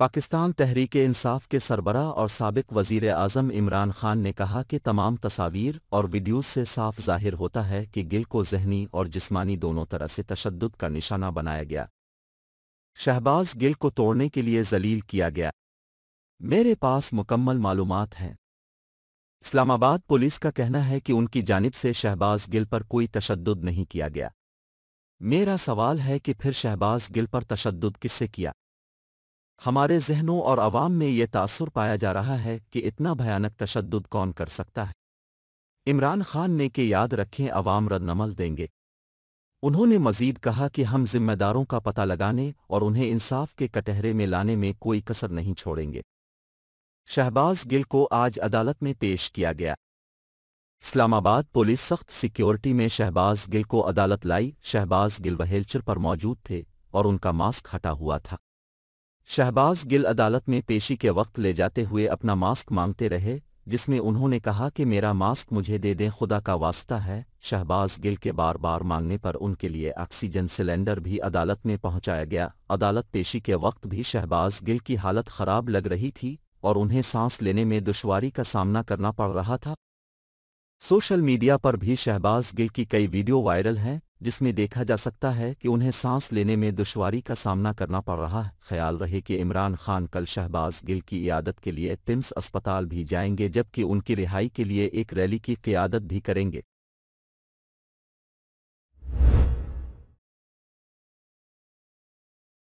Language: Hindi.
पाकिस्तान तहरीक-ए-इंसाफ के सरबराह और साबिक वज़ीर-ए-आज़म इमरान खान ने कहा कि तमाम तस्वीर और वीडियोज़ से साफ ज़ाहिर होता है कि गिल को ज़हनी और जिस्मानी दोनों तरह से तशद्दुद का निशाना बनाया गया। शहबाज गिल को तोड़ने के लिए ज़लील किया गया। मेरे पास मुकम्मल मालूमात हैं। इस्लामाबाद पुलिस का कहना है कि उनकी जानिब से शहबाज गिल पर कोई तशद्दुद नहीं किया गया। मेरा सवाल है कि फिर शहबाज गिल पर तशद्दुद किससे किया? हमारे ज़हनों और अवाम में ये तासुर पाया जा रहा है कि इतना भयानक तशद्दुद कौन कर सकता है। इमरान खान ने कि याद रखें अवाम रद्दअमल देंगे। उन्होंने मज़ीद कहा कि हम जिम्मेदारों का पता लगाने और उन्हें इंसाफ के कटहरे में लाने में कोई कसर नहीं छोड़ेंगे। शहबाज गिल को आज अदालत में पेश किया गया। इस्लामाबाद पुलिस सख्त सिक्योरिटी में शहबाज गिल को अदालत लाई। शहबाज गिल व्हीलचेयर पर मौजूद थे और उनका मास्क हटा हुआ था। शहबाज गिल अदालत में पेशी के वक्त ले जाते हुए अपना मास्क मांगते रहे, जिसमें उन्होंने कहा कि मेरा मास्क मुझे दे दें, खुदा का वास्ता है। शहबाज गिल के बार बार मांगने पर उनके लिए ऑक्सीजन सिलेंडर भी अदालत में पहुंचाया गया। अदालत पेशी के वक्त भी शहबाज गिल की हालत खराब लग रही थी और उन्हें सांस लेने में दुश्वारी का सामना करना पड़ रहा था। सोशल मीडिया पर भी शहबाज गिल की कई वीडियो वायरल हैं, जिसमें देखा जा सकता है कि उन्हें सांस लेने में दुश्वारी का सामना करना पड़ रहा है। ख्याल रहे कि इमरान खान कल शहबाज गिल की इयादत के लिए टिम्स अस्पताल भी जाएंगे, जबकि उनकी रिहाई के लिए एक रैली की क़ियादत भी करेंगे।